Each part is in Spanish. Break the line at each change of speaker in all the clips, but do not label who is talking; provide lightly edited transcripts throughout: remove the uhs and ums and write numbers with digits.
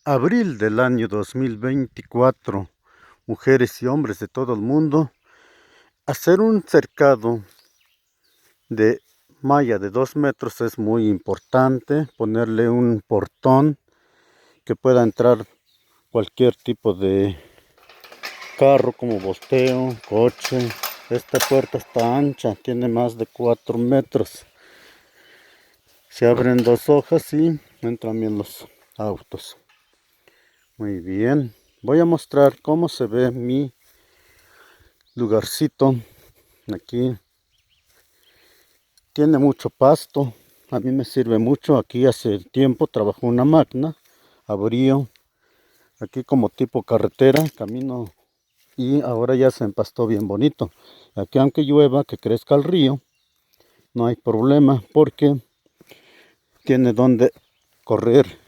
Abril del año 2024, mujeres y hombres de todo el mundo, hacer un cercado de malla de 2 metros es muy importante. Ponerle un portón que pueda entrar cualquier tipo de carro como volteo, coche. Esta puerta está ancha, tiene más de 4 metros. Se abren 2 hojas y entran bien los autos. Muy bien, voy a mostrar cómo se ve mi lugarcito. Aquí tiene mucho pasto, a mí me sirve mucho. Aquí hace tiempo trabajó una máquina, abrío aquí como tipo carretera, camino, y ahora ya se empastó bien bonito. Aquí aunque llueva, que crezca el río, no hay problema porque tiene donde correr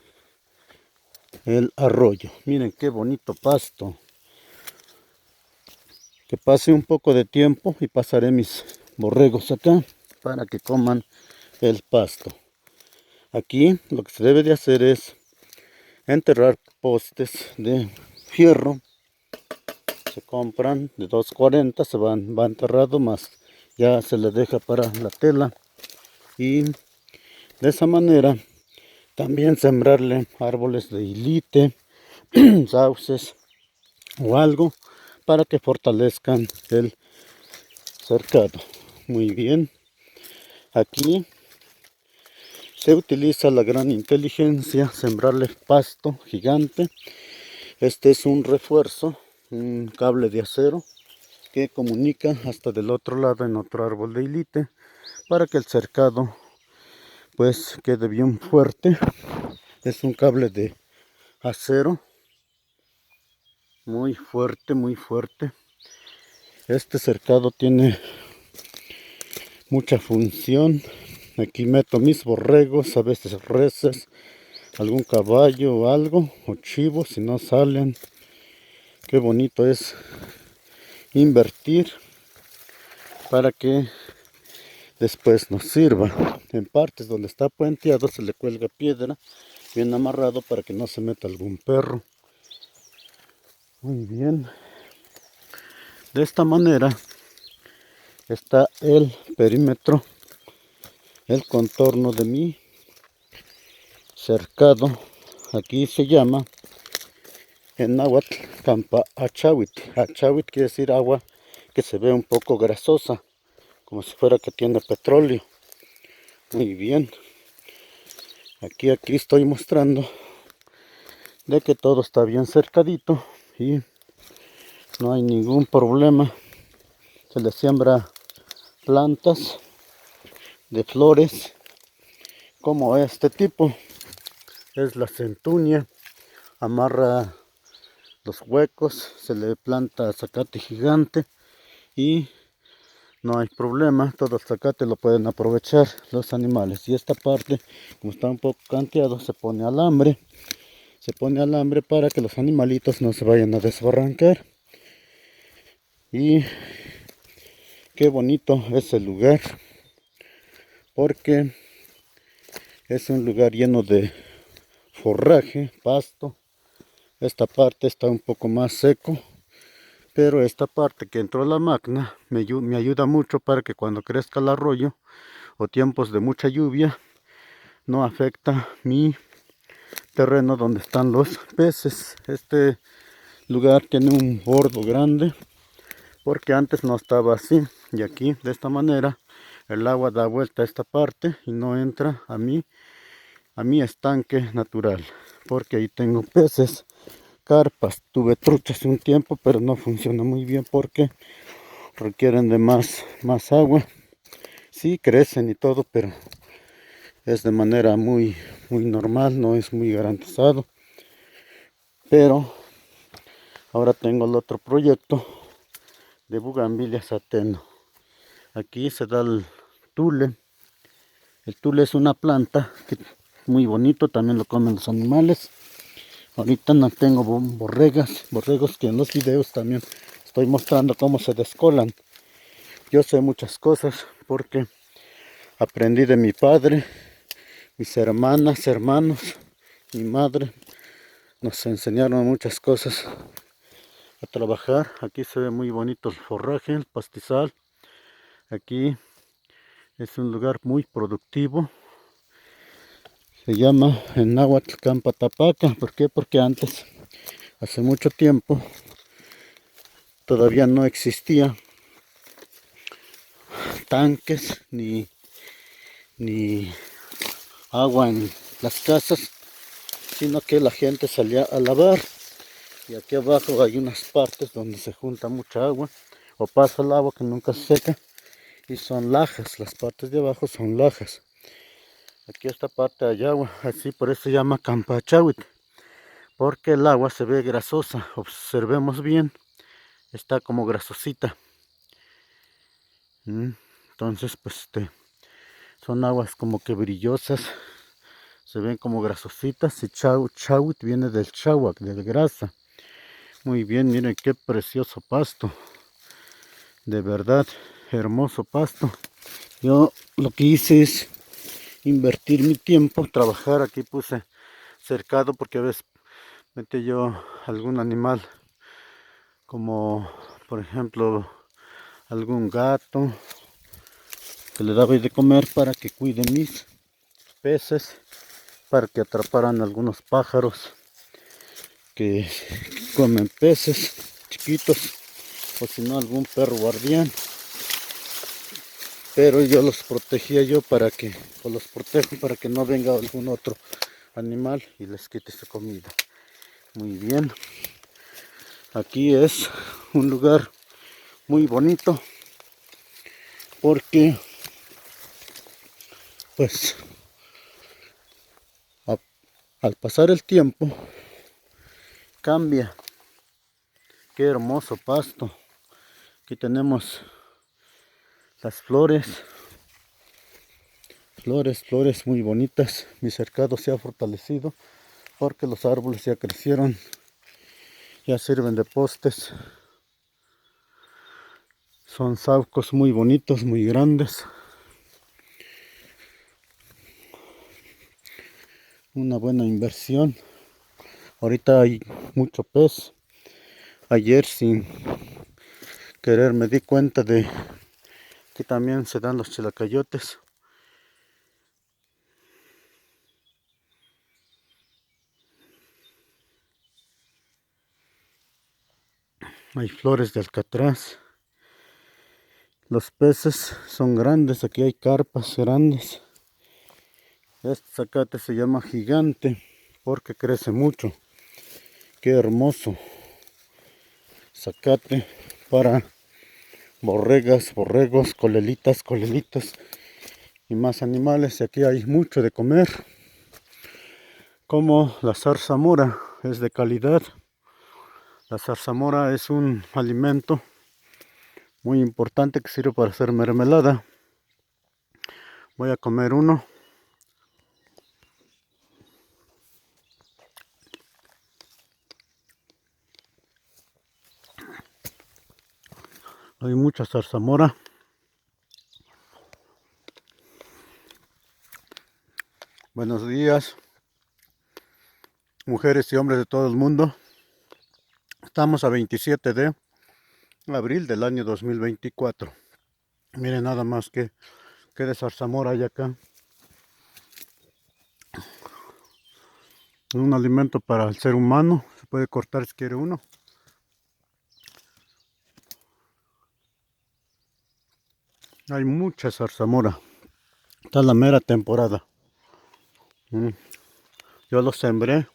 el arroyo. Miren qué bonito pasto. Que pase un poco de tiempo y pasaré mis borregos acá para que coman el pasto. Aquí lo que se debe de hacer es enterrar postes de fierro. Se compran de 240, va enterrado, más ya se le deja para la tela, y de esa manera también sembrarle árboles de ilite, sauces o algo para que fortalezcan el cercado. Muy bien, aquí se utiliza la gran inteligencia, sembrarle pasto gigante. Este es un refuerzo, un cable de acero que comunica hasta del otro lado en otro árbol de ilite para que el cercado pues quede bien fuerte. Es un cable de acero muy fuerte, muy fuerte. Este cercado tiene mucha función. Aquí meto mis borregos, a veces reses, algún caballo o algo, o chivos si no salen. Qué bonito es invertir para que después nos sirva. En partes donde está puenteado se le cuelga piedra bien amarrado para que no se meta algún perro. Muy bien, de esta manera está el perímetro, el contorno de mi cercado. Aquí se llama en náhuatl campa achawit. Achawit quiere decir agua que se ve un poco grasosa, como si fuera que tiene petróleo. Muy bien, aquí estoy mostrando de que todo está bien cercadito y no hay ningún problema. Se le siembra plantas de flores como este tipo, es la centunia. Amarra los huecos, se le planta zacate gigante y no hay problema, todo el zacate lo pueden aprovechar los animales. Y esta parte, como está un poco canteado, se pone alambre para que los animalitos no se vayan a desbarrancar. Y qué bonito es el lugar, porque es un lugar lleno de forraje, pasto. Esta parte está un poco más seco, pero esta parte que entró la máquina me ayuda mucho para que cuando crezca el arroyo o tiempos de mucha lluvia no afecta mi terreno donde están los peces. Este lugar tiene un bordo grande porque antes no estaba así, y aquí de esta manera el agua da vuelta a esta parte y no entra a mi estanque natural, porque ahí tengo peces, carpas. Tuve truchas un tiempo, pero no funciona muy bien porque requieren de más agua. Sí crecen y todo, pero es de manera muy normal, no es muy garantizado. Pero ahora tengo el otro proyecto de Bugambilia sateno. Aquí se da el tule. El tule es una planta que muy bonito, también lo comen los animales. Ahorita no tengo borregos que en los videos también estoy mostrando cómo se descolan. Yo sé muchas cosas porque aprendí de mi padre, mis hermanas, hermanos, mi madre. nos enseñaron muchas cosas a trabajar. Aquí se ve muy bonito el forraje, el pastizal. Aquí es un lugar muy productivo. Se llama en náhuatl Campa Tapaca. ¿Por qué? Porque antes, hace mucho tiempo, todavía no existía tanques ni agua en las casas, sino que la gente salía a lavar. Y aquí abajo hay unas partes donde se junta mucha agua o pasa el agua que nunca se seca, y son lajas. Las partes de abajo son lajas. Aquí esta parte hay agua, así por eso se llama Campachawit, porque el agua se ve grasosa. Observemos bien, está como grasosita. Entonces pues son aguas como que brillosas, se ven como grasositas. Y chawit viene del chawak, de grasa. Muy bien, miren qué precioso pasto, de verdad hermoso pasto. Yo lo que hice es invertir mi tiempo, trabajar. Aquí puse cercado porque a veces mete yo algún animal, como por ejemplo algún gato, que le daba de comer para que cuide mis peces, para que atraparan algunos pájaros que comen peces chiquitos, o si no algún perro guardián. Pero yo los protegía o los protejo para que no venga algún otro animal y les quite su comida. Muy bien, aquí es un lugar muy bonito porque pues al pasar el tiempo cambia. Qué hermoso pasto. Aquí tenemos las flores muy bonitas. Mi cercado se ha fortalecido porque los árboles ya crecieron, ya sirven de postes. Son saucos muy bonitos, muy grandes. Una buena inversión. Ahorita hay mucho pez. Ayer sin querer me di cuenta de que también se dan los chilacayotes. Hay flores de alcatraz. Los peces son grandes. Aquí hay carpas grandes. Este zacate se llama gigante porque crece mucho. Qué hermoso zacate para borregos, colelitas y más animales. Y aquí hay mucho de comer, como la zarzamora. Es de calidad. La zarzamora es un alimento muy importante que sirve para hacer mermelada. Voy a comer uno. Hay mucha zarzamora. Buenos días, mujeres y hombres de todo el mundo. Estamos a 27 de abril del año 2024. Miren nada más que de zarzamora hay acá. Un alimento para el ser humano. Se puede cortar si quiere uno. Hay mucha zarzamora. Está la mera temporada. Yo los sembré,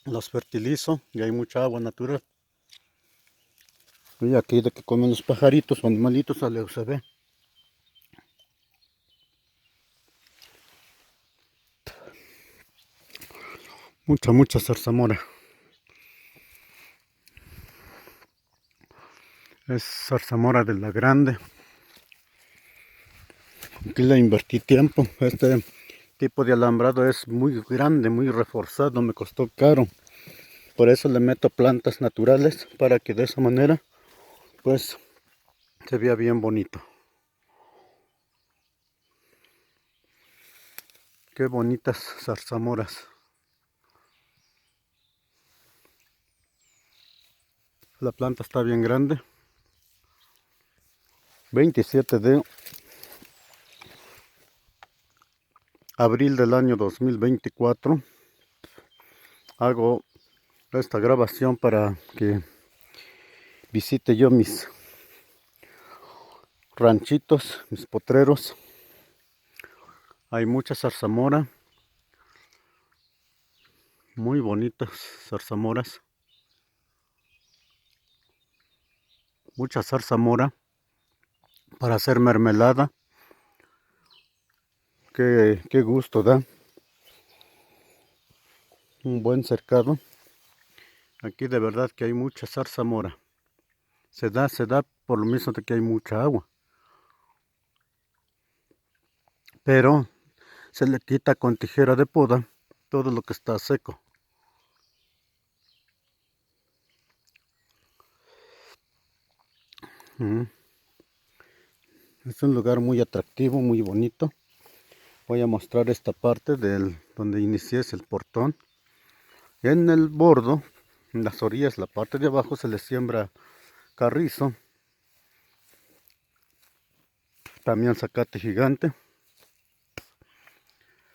los fertilizo y hay mucha agua natural. Y aquí de que comen los pajaritos o animalitos se ve. Mucha zarzamora. Es zarzamora de la grande. Aquí le invertí tiempo. Este tipo de alambrado es muy grande, muy reforzado. Me costó caro. Por eso le meto plantas naturales para que de esa manera pues se vea bien bonito. Qué bonitas zarzamoras. La planta está bien grande. 27 de abril del año 2024. Hago esta grabación para que visite yo mis ranchitos, mis potreros. Hay mucha zarzamora, muy bonitas zarzamoras. Mucha zarzamora para hacer mermelada. Qué gusto da. Un buen cercado. Aquí de verdad que hay mucha zarzamora. Se da por lo mismo de que hay mucha agua. Pero se le quita con tijera de poda todo lo que está seco. Es un lugar muy atractivo, muy bonito. Voy a mostrar esta parte donde inicié, es el portón. En el bordo, en las orillas, la parte de abajo se le siembra carrizo. También zacate gigante.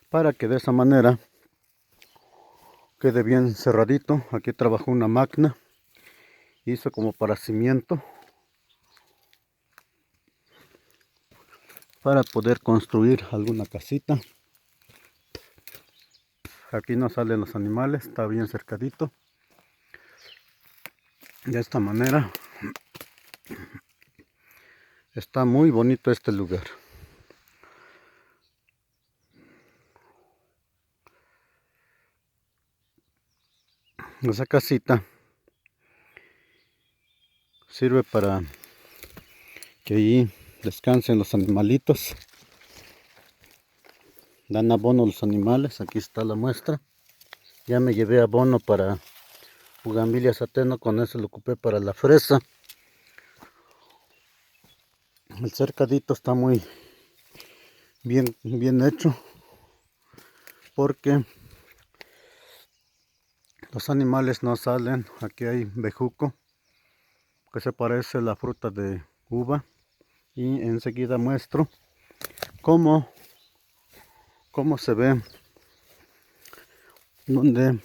Para que de esa manera quede bien cerradito. Aquí trabajó una máquina. Hizo como para cimiento. Para poder construir alguna casita. Aquí no salen los animales, está bien cercadito. De esta manera está muy bonito este lugar. Esa casita sirve para que ahí descansen los animalitos. Dan abono a los animales, aquí está la muestra. Ya me llevé abono para Bugambilia Sateno, con eso lo ocupé para la fresa. El cercadito está muy bien hecho, porque los animales no salen. Aquí hay bejuco, que se parece a la fruta de uva, y enseguida muestro cómo se ve donde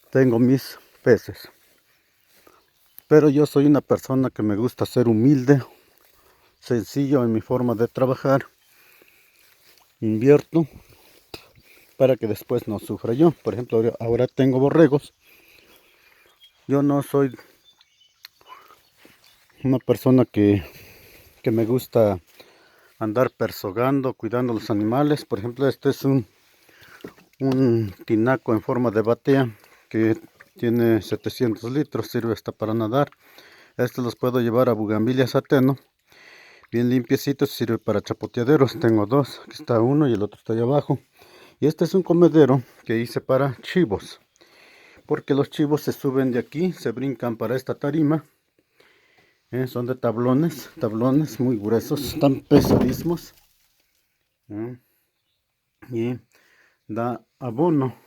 tengo mis peces. Pero yo soy una persona que me gusta ser humilde, sencillo en mi forma de trabajar. Invierto para que después no sufra yo. Por ejemplo, ahora tengo borregos. Yo no soy una persona que me gusta andar persogando, cuidando los animales. Por ejemplo, este es un tinaco en forma de batea que tiene 700 litros, sirve hasta para nadar. Estos los puedo llevar a Bugambilia Sateno, bien limpiecitos, sirve para chapoteaderos. Tengo dos, aquí está uno y el otro está ahí abajo. Y este es un comedero que hice para chivos, porque los chivos se suben de aquí, se brincan para esta tarima. Son de tablones muy gruesos, están pesadísimos. Y da abono.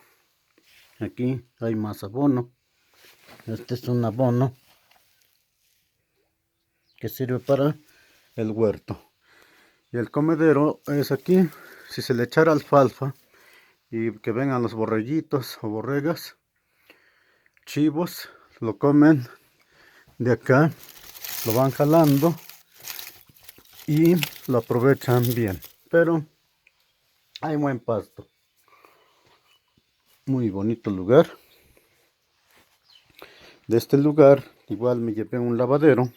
Aquí hay más abono. Este es un abono que sirve para el huerto. Y el comedero es aquí. Si se le echara alfalfa y que vengan los borreguitos o borregas, chivos, lo comen de acá, lo van jalando y lo aprovechan bien. Pero hay buen pasto. Muy bonito lugar. De este lugar igual me llevé un lavadero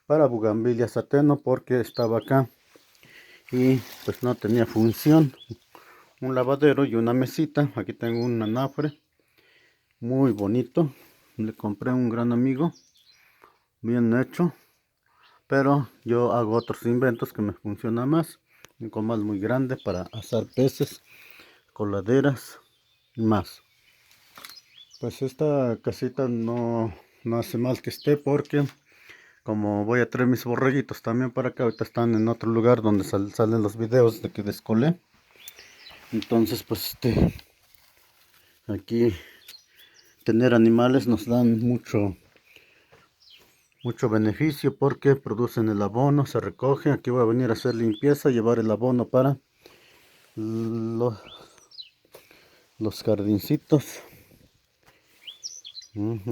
para Bugambilia Sateno, porque estaba acá y pues no tenía función. Un lavadero y una mesita. Aquí tengo un anafre muy bonito, le compré a un gran amigo, bien hecho. Pero yo hago otros inventos que me funcionan más. Un comal muy grande para asar peces, coladeras y más. Pues esta casita no hace mal que esté, porque como voy a traer mis borreguitos también para acá, ahorita están en otro lugar donde salen los videos de que descolé. Entonces pues aquí tener animales nos dan mucho beneficio porque producen el abono, se recoge. Aquí voy a venir a hacer limpieza, llevar el abono para los jardincitos.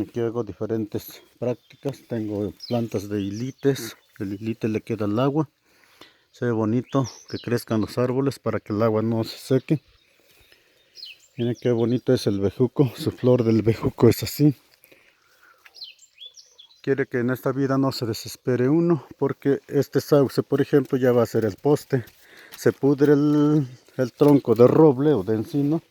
Aquí hago diferentes prácticas. Tengo plantas de hilites. El hilite le queda el agua. Se ve bonito que crezcan los árboles para que el agua no se seque. Miren qué bonito es el bejuco. Su flor del bejuco es así. Quiere que en esta vida no se desespere uno, porque este sauce, por ejemplo, ya va a ser el poste. Se pudre el tronco de roble o de encino,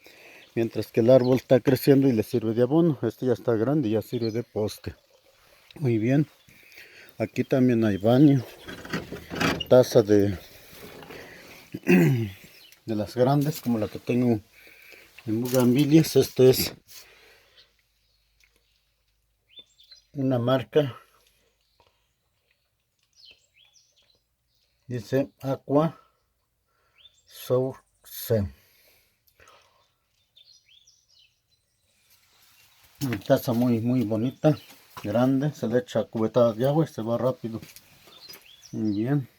mientras que el árbol está creciendo y le sirve de abono. Este ya está grande y ya sirve de poste. Muy bien. Aquí también hay baño. Taza de las grandes, como la que tengo en bugambilias. Este es una marca. Dice Aqua Source. Una taza muy bonita, grande. Se le echa cubetada de agua y se va rápido. Muy bien.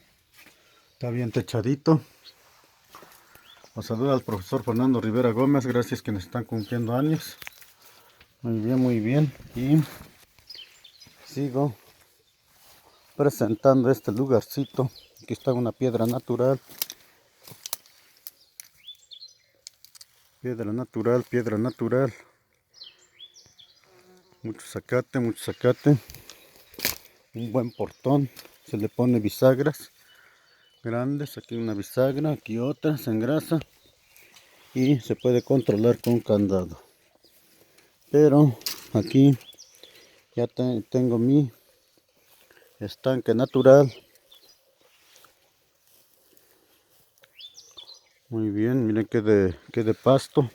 Está bien techadito. Os saluda al profesor Fernando Rivera Gómez. Gracias quienes están cumpliendo años. Muy bien. Y sigo presentando este lugarcito. Aquí está una piedra natural. Piedra natural. Mucho zacate. Un buen portón. Se le pone bisagras grandes. Aquí una bisagra, aquí otra, se engrasa. Y se puede controlar con candado. Pero aquí ya tengo mi estanque natural. Muy bien, miren que de pasto.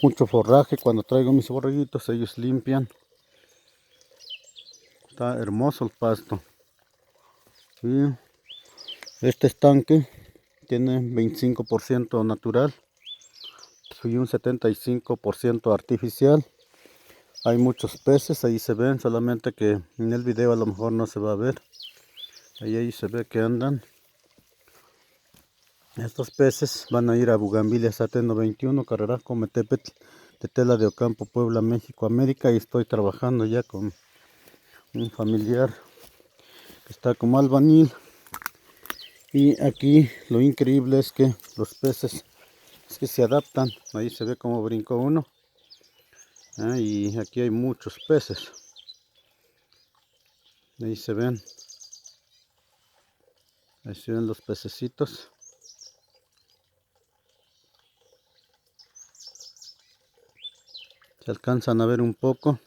Mucho forraje. Cuando traigo mis borreguitos, ellos limpian. Está hermoso el pasto. Y este estanque tiene 25% natural y un 75% artificial. Hay muchos peces, ahí se ven, solamente que en el video a lo mejor no se va a ver. Ahí se ve que andan. Estos peces van a ir a Bugambilia Sateno 21, Carrera Cometepetl, Tetela de Ocampo, Puebla, México, América. Y estoy trabajando ya con un familiar que está como albañil. Y aquí lo increíble es que los peces se adaptan. Ahí se ve como brincó uno. Y aquí hay muchos peces. Ahí se ven. Ahí se ven los pececitos. Se alcanzan a ver un poco.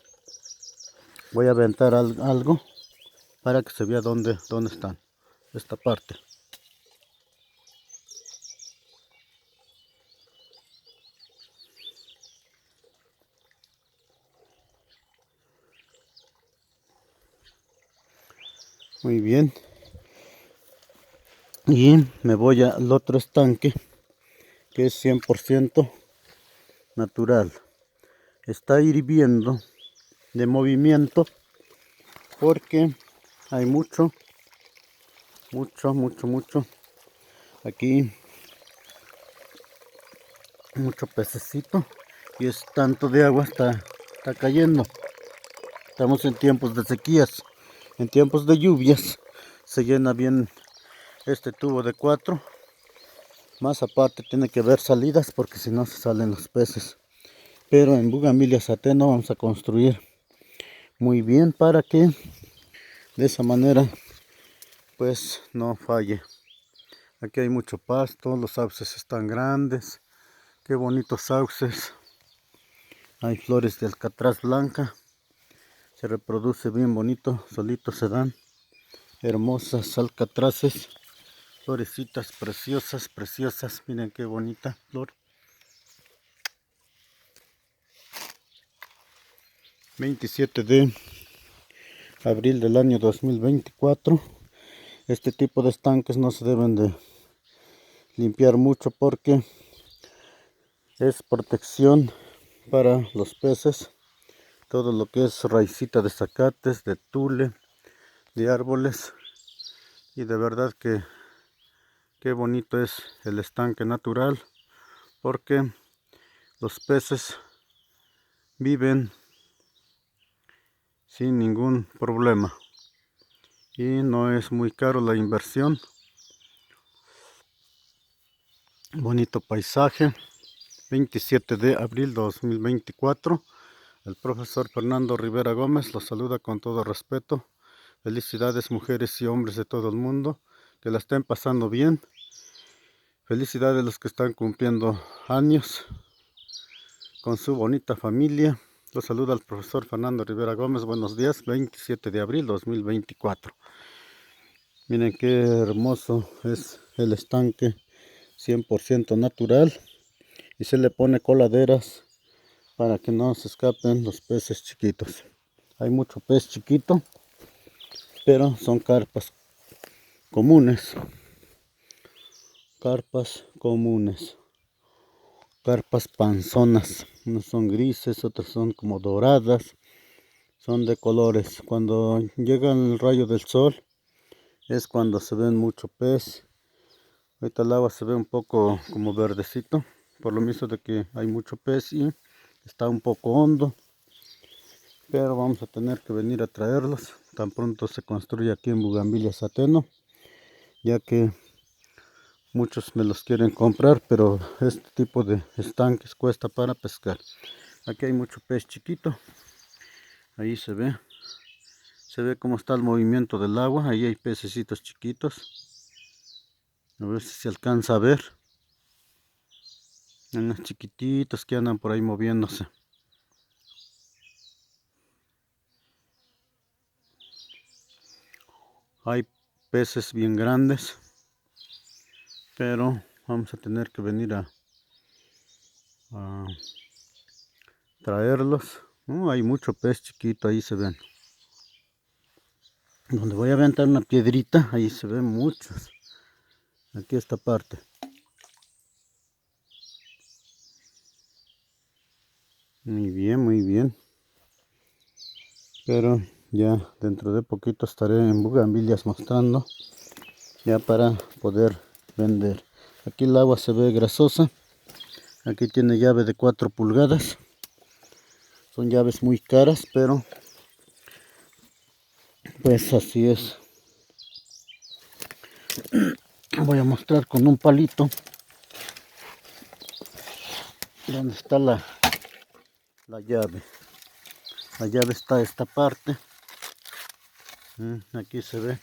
Voy a aventar algo para que se vea dónde están. Esta parte. Muy bien. Y me voy al otro estanque que es 100% natural. Está hirviendo de movimiento porque hay mucho. Aquí mucho pececito y es tanto de agua está cayendo. Estamos en tiempos de sequías. En tiempos de lluvias se llena bien este tubo de 4. Más aparte tiene que haber salidas porque si no se salen los peces. Pero en Bugambilia Sateno vamos a construir muy bien para que de esa manera pues no falle. Aquí hay mucho pasto, los sauces están grandes. Qué bonitos sauces. Hay flores de alcatraz blanca. Se reproduce bien bonito, solitos se dan. Hermosas alcatraces. Florecitas preciosas. Miren qué bonita flor. 27 de abril del año 2024. Este tipo de estanques no se deben de limpiar mucho porque Es protección para los peces. Todo lo que es raicita de zacates, de tule, de árboles. Y de verdad que qué bonito es el estanque natural, porque los peces viven sin ningún problema y no es muy caro la inversión. Bonito paisaje. 27 de abril 2024. El profesor Fernando Rivera Gómez los saluda con todo respeto. Felicidades, mujeres y hombres de todo el mundo, que la estén pasando bien. Felicidades a los que están cumpliendo años con su bonita familia. Los saluda el profesor Fernando Rivera Gómez. Buenos días, 27 de abril 2024. Miren qué hermoso es el estanque, 100% natural, y se le pone coladeras para que no se escapen los peces chiquitos. Hay mucho pez chiquito, pero son carpas comunes. Carpas panzonas. Unas son grises, otras son como doradas. Son de colores. Cuando llega el rayo del sol es cuando se ven mucho pez. Ahorita el agua se ve un poco como verdecito, por lo mismo de que hay mucho pez y está un poco hondo. Pero vamos a tener que venir a traerlos tan pronto se construye aquí en Bugambilias Zateno, ya que muchos me los quieren comprar, pero este tipo de estanques cuesta para pescar. Aquí hay mucho pez chiquito. Ahí se ve cómo está el movimiento del agua. Ahí hay pececitos chiquitos. A ver si se alcanza a ver. Hay unos chiquititos que andan por ahí moviéndose. Hay peces bien grandes, pero vamos a tener que venir a traerlos. Hay mucho pez chiquito, ahí se ven. Donde voy a aventar una piedrita, ahí se ven muchos. Aquí esta parte. Muy bien, muy bien. Pero ya dentro de poquito estaré en Bugambilias mostrando, ya para poder vender. Aquí el agua se ve grasosa. Aquí tiene llave de 4 pulgadas. Son llaves muy caras, pero pues así es. Voy a mostrar con un palito donde está la llave. La llave está esta parte. Aquí se ve.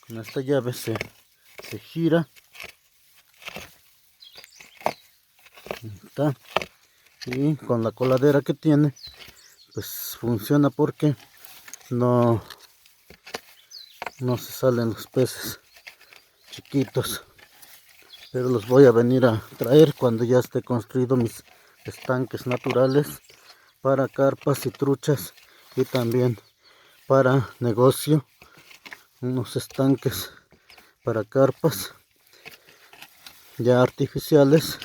Con esta llave se gira. Está. Y con la coladera que tiene, pues funciona porque no se salen los peces chiquitos. Pero los voy a venir a traer cuando ya esté construido mis estanques naturales para carpas y truchas, y también para negocio unos estanques para carpas ya artificiales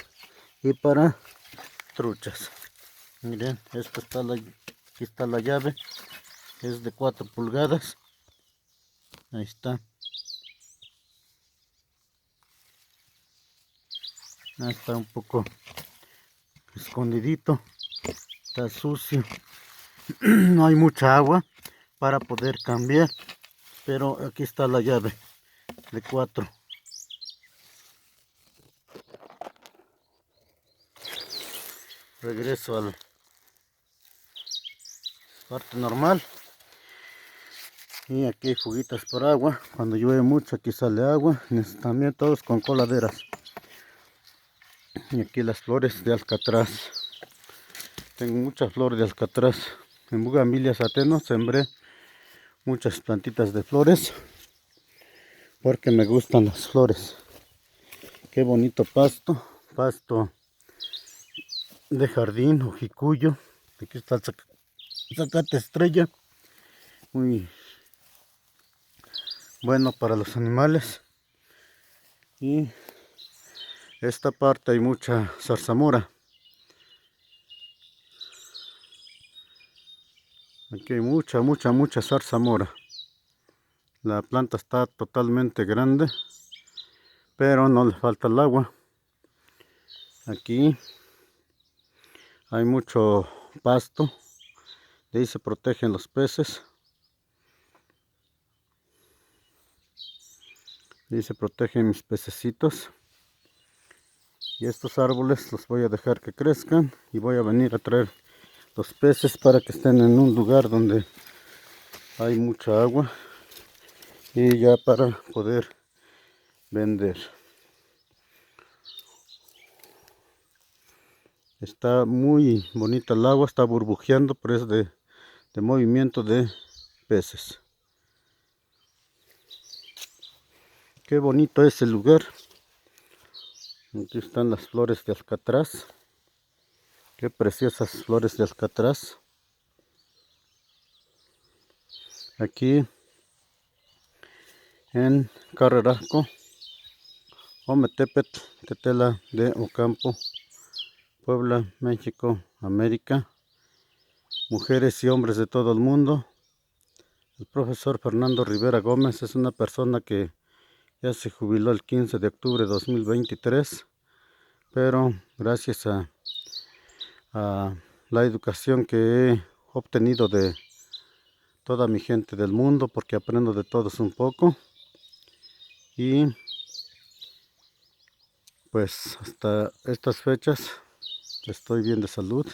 y para truchas. Miren, aquí está la llave, es de 4 pulgadas. Ahí está. Está un poco escondidito, está sucio. No hay mucha agua para poder cambiar, pero aquí está la llave de 4. Regreso a la parte normal. Y aquí hay fuguitas por agua. Cuando llueve mucho aquí sale agua. También todos con coladeras. Y aquí las flores de alcatraz. Tengo muchas flores de alcatraz. En Bugambilias Zateno sembré muchas plantitas de flores porque me gustan las flores. Qué bonito pasto. Pasto de jardín o jicuyo. Aquí está el zacate estrella. Muy bueno para los animales. Y esta parte hay mucha zarzamora. Aquí hay mucha zarzamora. La planta está totalmente grande, pero no le falta el agua. Aquí hay mucho pasto, de ahí se protegen los peces. De ahí se protegen mis pececitos. Y estos árboles los voy a dejar que crezcan y voy a venir a traer los peces para que estén en un lugar donde hay mucha agua y ya para poder vender. Está muy bonita el agua, está burbujeando, pero es de movimiento de peces. Qué bonito es el lugar. Aquí están las flores de alcatraz. Qué preciosas flores de alcatraz. Aquí en Carrerasco, Ometepetl, Tetela de Ocampo, Puebla, México, América. Mujeres y hombres de todo el mundo. El profesor Fernando Rivera Gómez es una persona que ya se jubiló el 15 de octubre de 2023, pero gracias a la educación que he obtenido de toda mi gente del mundo, porque aprendo de todos un poco, y pues hasta estas fechas estoy bien de salud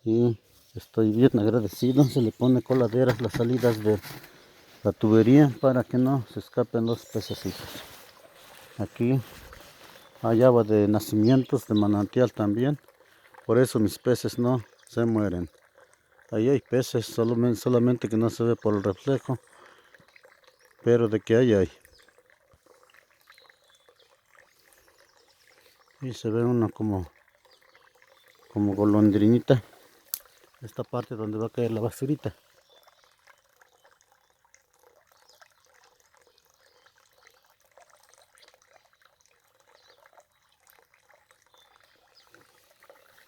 y estoy bien agradecido. Se le pone coladeras las salidas de la tubería para que no se escapen los pececitos. Aquí hay agua de nacimientos, de manantial también, por eso mis peces no se mueren. Ahí hay peces, solamente que no se ve por el reflejo, pero de que hay. Y se ve uno como golondrinita. Esta parte donde va a caer la basurita.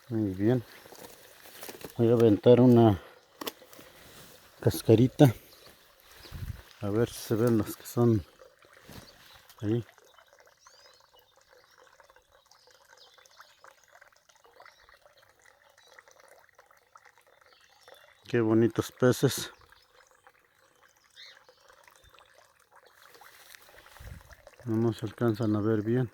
Muy bien. Voy a aventar una cascarita. A ver si se ven los que son ahí. Qué bonitos peces. No se alcanzan a ver bien.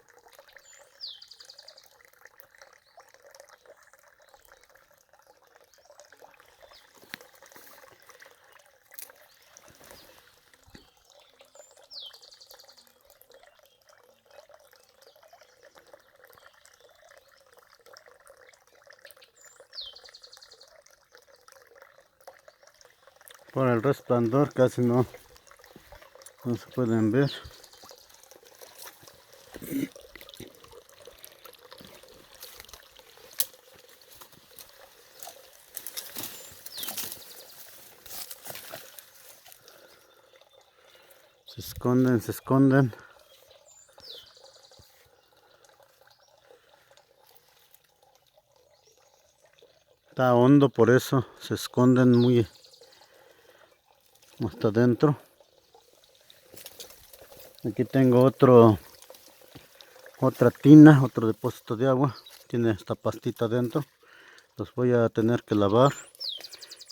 Por el resplandor casi no se pueden ver. Se esconden. Está hondo, por eso se esconden muy hasta adentro. Aquí tengo otra tina, otro depósito de agua. Tiene esta pastita adentro. Los voy a tener que lavar,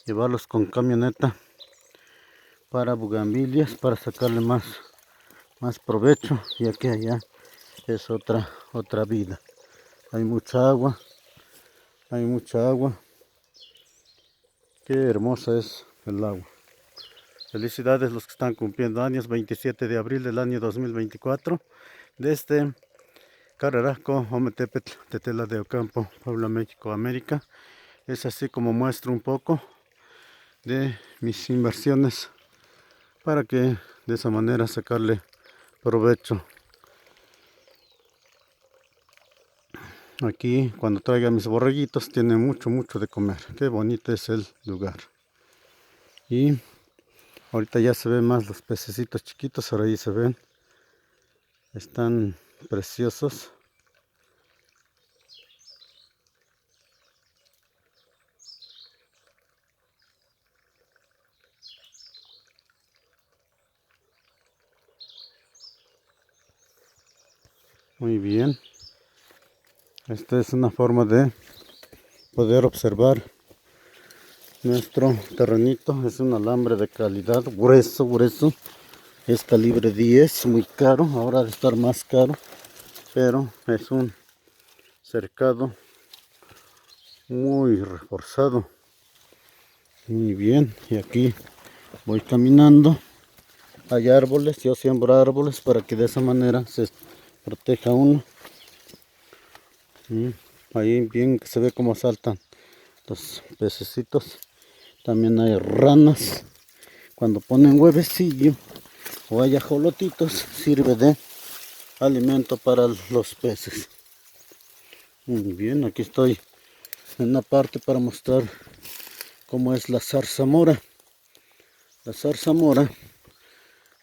llevarlos con camioneta para bugambilias, para sacarle más provecho, ya que allá es otra vida. Hay mucha agua. Qué hermosa es el agua. Felicidades los que están cumpliendo años, 27 de abril del año 2024, desde Carrerasco, Ometepetl, Tetela de Ocampo, Puebla, México, América. Es así como muestro un poco de mis inversiones para que de esa manera sacarle provecho. Aquí cuando traiga mis borreguitos tiene mucho de comer. Qué bonito es el lugar. Y ahorita ya se ven más los pececitos chiquitos, ahora ahí se ven. Están preciosos. Muy bien. Esta es una forma de poder observar nuestro terrenito. Es un alambre de calidad, grueso, grueso. Es calibre 10, muy caro. Ahora debe estar más caro, pero es un cercado muy reforzado. Muy bien, y aquí voy caminando. Hay árboles, yo siembro árboles para que de esa manera se proteja uno. Ahí bien que se ve cómo saltan los pececitos. También hay ranas. Cuando ponen huevecillo o hay ajolotitos, sirve de alimento para los peces. Muy bien, aquí estoy en una parte para mostrar cómo es la zarzamora. La zarzamora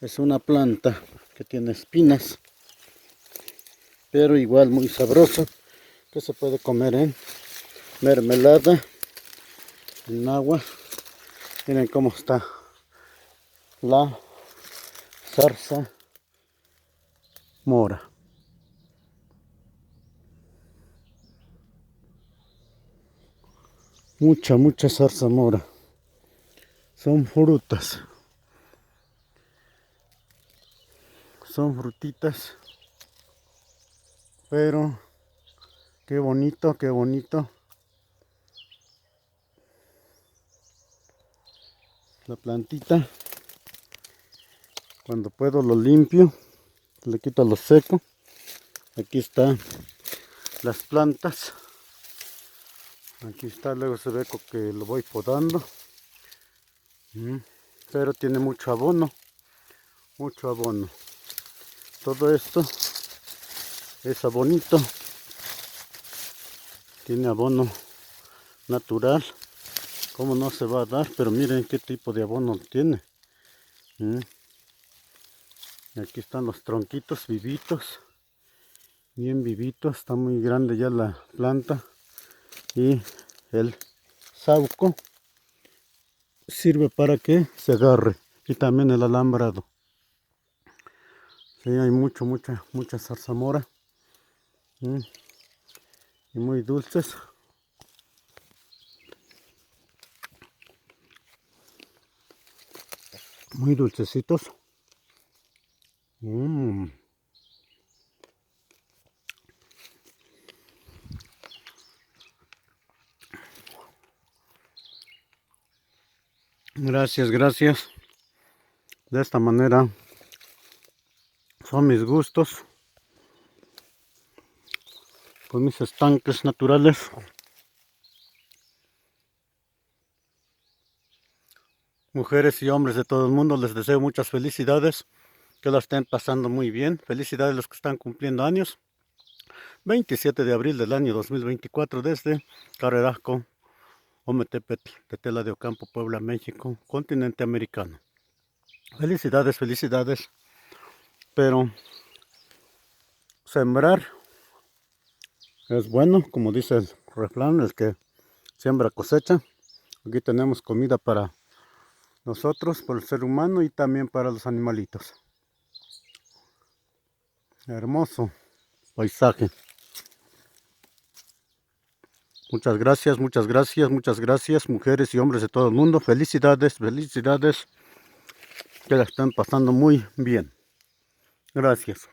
es una planta que tiene espinas, pero igual muy sabrosa, que se puede comer en mermelada, en agua. Miren cómo está la zarzamora. Mucha zarzamora. Son frutas. Son frutitas. Pero qué bonito, qué bonito. La plantita. Cuando puedo lo limpio. Le quito lo seco. Aquí están las plantas. Aquí está, luego se ve que lo voy podando. Pero tiene mucho abono. Mucho abono. Todo esto es abonito. Tiene abono natural. Como no se va a dar, pero miren qué tipo de abono tiene. Aquí están los tronquitos vivitos. Bien vivitos. Está muy grande ya la planta. Y el sauco sirve para que se agarre. Y también el alambrado. Sí, hay mucha zarzamora. Y muy dulces. Muy dulcecitos. Gracias, gracias. De esta manera son mis gustos. Con mis estanques naturales. Mujeres y hombres de todo el mundo, les deseo muchas felicidades. Que la estén pasando muy bien. Felicidades a los que están cumpliendo años. 27 de abril del año 2024 desde Carrerasco, Ometepetl, Tetela de Ocampo, Puebla, México, continente americano. Felicidades, felicidades. Pero sembrar es bueno, como dice el refrán, el que siembra cosecha. Aquí tenemos comida para nosotros, para el ser humano y también para los animalitos. Hermoso paisaje. Muchas gracias, mujeres y hombres de todo el mundo. Felicidades, felicidades. Que la estén pasando muy bien. Gracias.